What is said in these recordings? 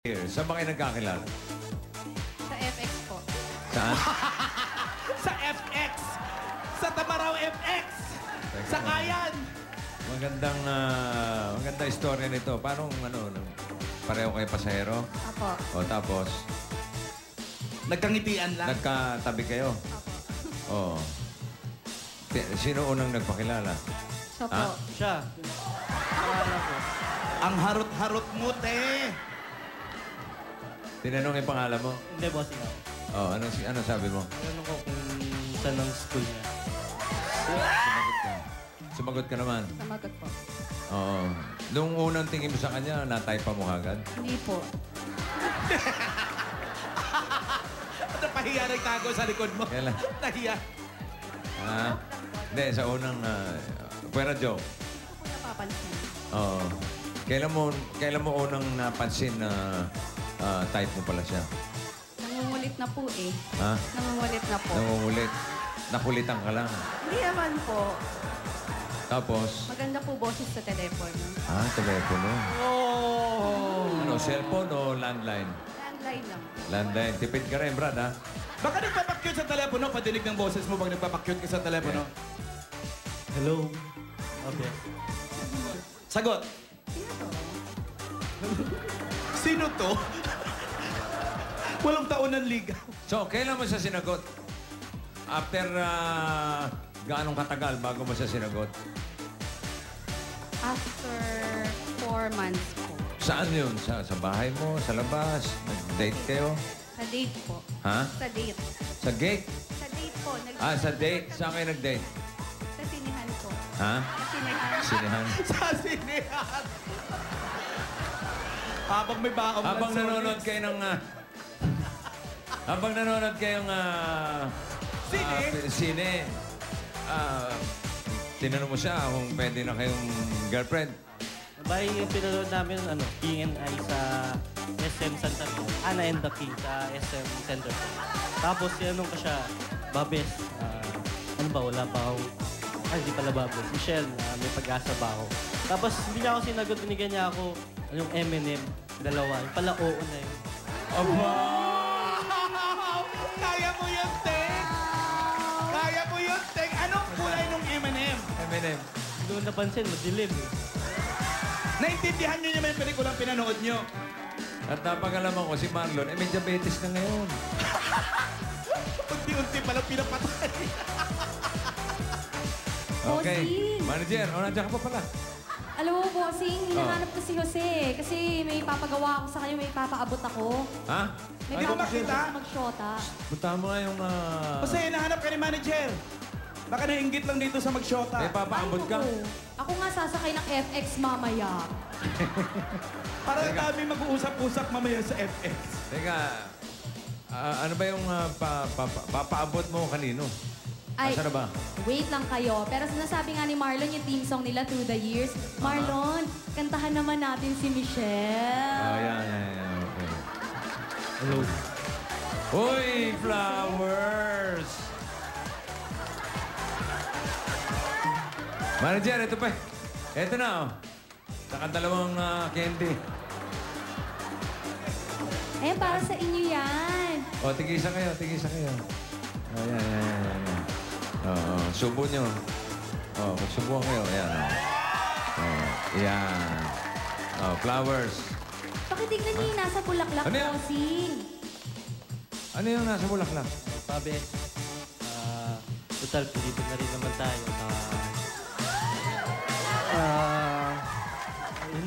Saan ba kayo nagkakilala? Sa FX po. Saan? Sa FX! Sa Tamaraw FX! Sa Kayan! Magandang istorya nito. Paano, pareho kayo pasahero? Apo. O tapos, Nagkangitian lang. nagkatabi kayo? Apo. Oo. Sino unang nagpakilala? Siya po. Ah? Siya. Akala ko. Ang harot-harot mo, te! Tinanong yung pangalan mo? Hindi, bossing ako. Oh, ano sabi mo? Tanong ko kung saan ang school niya. Sumagot ka. Sumagot ka naman. Samagot po. Oo. Nung unang tingin mo sa kanya, nataypa mo agad? Hindi po. Napahiya nagtago sa likod mo. Kailan? Nahiya. Ah? Hindi, sa unang... Pwera joke. Ako po napapansin. Oo. Kailan mo unang napansin na type mo pala siya? Nangungulit na po eh. Ha? Nangungulit na po. Nangungulit. Nakulitan ka lang. Hindi naman po. Tapos, Maganda po boses sa telepono. telepono. Oh! Ano, cellphone o landline? Landline lang. Landline. Tipid ka rin, Brad, ha? Baka nagpapakyut sa telepono, padinig ng boses mo pag nagpapakyut ka sa telepono. Hello? Okay. Sagot. Sino to? Sino to? Walong taon ng ligaw. So, kailan mo siya sinagot? After gaanong katagal bago mo siya sinagot? After 4 months po. Saan yun? Sa bahay mo? Sa labas? Nag-date kayo? Sa date po. Ha? Sa date. Sa gate? Sa date po. Sa date? Saan kayo nag-date? Sa sinihan po. Ha? Sa sinihan. Sinihan? Sa sinihan. Habang may baong Habang nanonood kayo ng... habang nanonood kayong... Sine? Sine. Tinanong mo siya kung pwede na kayong girlfriend. Bahay yung pinanood namin, PNI sa SM Santa Fe. Anna and the King sa SM Center. Tapos, tinanong ko siya, Babes, ano ba, wala ba ako? Hindi pala Babes. Michelle, may pag-asa ba ako? Tapos, hindi niya ako sinagot, binigyan niya ako yung M&M, dalawa. Yung pala, oo na yun. Aba! Kaya mo yun, Teng! Kaya mo yun, Teng! Anong kulay nung M&M? M&M. Hindi ko napansin, madilim eh. Naintindihan nyo naman yung pelikulang pinanood nyo. At napag-alaman ko, si Marlon, may diabetes na ngayon. Unti-unti palang pinapatay. Okay. Bossing. Manager, nandiyan ka pa pala. Alam mo, bossing, hinahanap ko si Jose. Kasi may papagawa ako sa kanya, may papaabot ako. Ha? May Hindi ko papaabot makita. ako sa magsyota. Punta mo nga yung... Kasi hinahanap ka ni manager. Baka nainggit lang dito sa magshota. May papaabot ka. oo. Ako nga sasakay ng FX mamaya. Para dami mag-uusap-usap mamaya sa FX. Teka, ano ba yung papaabot mo kanino? Ay, Asa na ba? wait lang kayo. Pero sinasabi nga ni Marlon yung team song nila Through the Years. Marlon, kantahan naman natin si Michelle. Oh, yan. Okay. Hello. Uy, flowers! Manager, ito pa. Ito na, oh. Saka dalawang candy. Eh, para sa inyo yan. O, tigisa kayo. O, yan. Oo, subo nyo. O, magsubuhan kayo. Ayan, o. O, yan. O, flowers. Pakitignan niyo yung nasa bulaklak, Ano yan? bossing. Ano yung nasa bulaklak? Babes, total, pilipin na rin naman tayo. Yun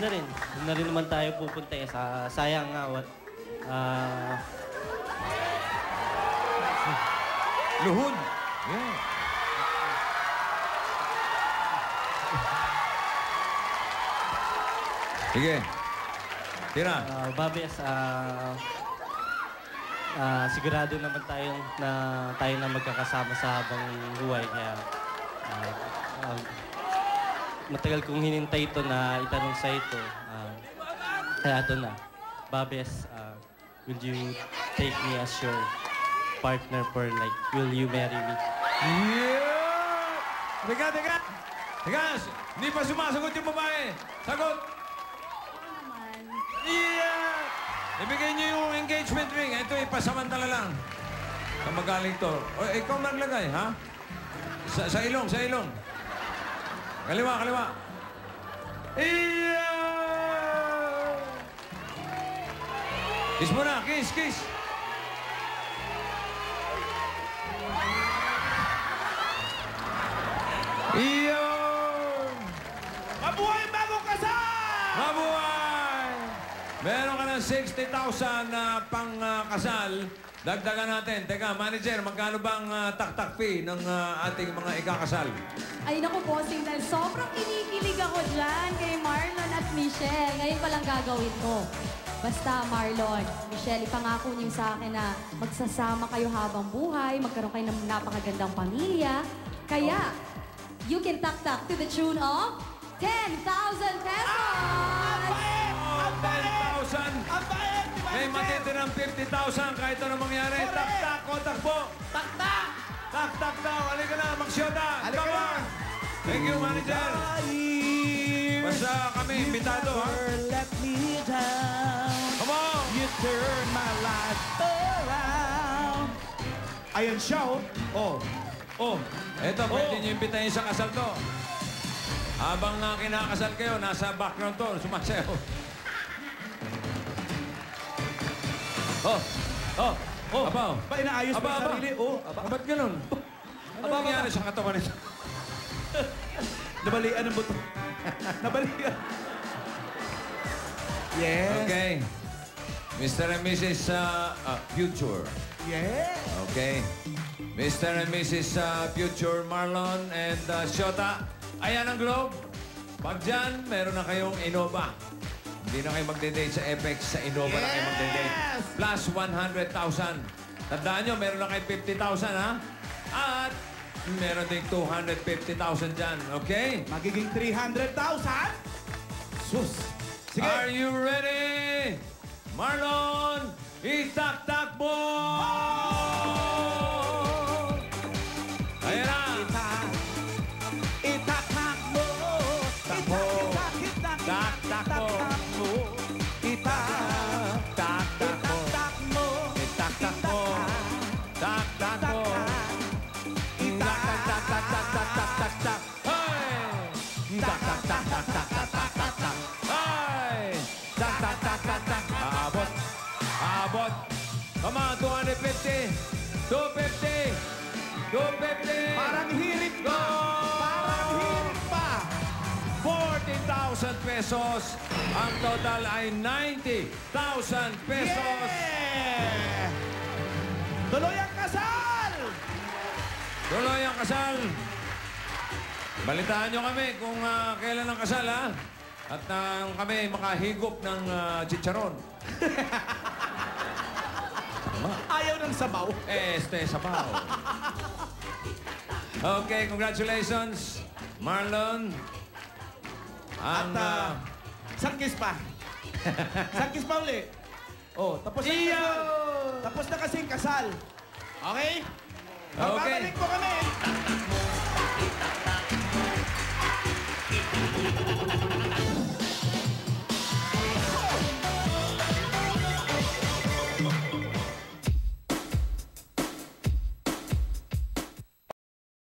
na rin naman tayo pupunta eh. Sayang nga, Luhod. Yeah. Sige. Tira. Babes, sigurado naman tayo na magkakasama sa habang buhay. Kaya, matagal kong hinintay ito na itanong sa ito. Kaya ito na. Babes, will you take me as your partner for life? Will you marry me? Yeah! Teka. Hindi pa sumasagot yung babae. Sagot. Ano naman? Yeah! Ibigay niyo yung engagement ring. Ito, ipasamantala lang. Sa magaling to. O, ikaw maglagay, ha? Sa ilong, sa ilong. Kaliwa, kaliwa. Iya! Kiss mo na, kiss, kiss. Iyo! Mabuhay ang bagong kasal! Mabuhay! Meron ka ng 60,000 na pang-kasal. Dagdagan natin. Teka, manager, magkano bang tak-tak fee ng ating mga ikakasal? Ay, naku, bossing, dahil sobrang kinikilig ako dyan kay Marlon at Michelle. Ngayon pa lang gagawin ko. Basta, Marlon, Michelle, ipangako niyo sa akin na magsasama kayo habang buhay, magkaroon kayo ng napakagandang pamilya. Kaya, you can tak-tak to the tune of 10,000 pesos! Ang bait! 10,000! Ang bait! Di ba, May Michelle? matitirang 50,000 kahit ano mangyari. Correct. Tak-tak o takbo! Tak-tak! Tak-tak daw! Halika na, magsyota! Halika Come na. on! Thank you, manager! Basta kami, imbitado, ha? Let me down. Come on! You turn my life around. Ayan siya, oh. Oh. Eto, pwede niyo imbitahin sa kasal to. Habang kinakasal kayo, nasa background to, sumasayaw. Oh! Oh! Oh. Aba, oh. Ba, inaayos Aba, pa yung aba. sarili? Oh, aba. Ba't ganun? Ano Aba, nangyari aba. sa katawan nito? Nabalian ang buto. Nabalian. Yes. Okay. Mr. and Mrs. Future. Yes. Okay. Mr. and Mrs. Future Marlon and Shota. Ayan ang globe. Pag dyan, meron na kayong Innova. Hindi na kayo magde-date sa FX. Sa Innova na kayo magde-date. Yes! Plus 100,000. Tandaan nyo, meron na kayo 50,000, ha? At meron ding 250,000 dyan. Okay? Magiging 300,000. Sus. Sige. Are you ready? Marlon, itak-tak mo! Ayan na! Itatak mo. Takbo. Itak Tak-tak mo. mo. Itak. Tak-tak mo! Tak mo. Itak-tak mo! Tak-tak mo! Tak-tak-tak-tak-tak-tak-tak-tak! Hey! Tak-tak-tak-tak-tak-tak-tak-tak! Hey! Tak-tak-tak-tak-tak! Aabot! Aabot! Come on, 250! 250! 250! Parang hirit pa. Parang hirit pa. 40,000 pesos. Ang total ay 90,000 pesos. Yeah! Tuloy ang kasal! Tuloy ang kasal. Balitaan nyo kami kung kailan ang kasal, ha? At kami makahigop ng chicharon. Ayaw ng sabaw. Este, sabaw. Okay, congratulations, Marlon. At isang kiss pa. Isang kiss pa uli. Oh, tapos na Iyo! kasal. Tapos na kasing kasal. Okay? Okay. Babalik po kami.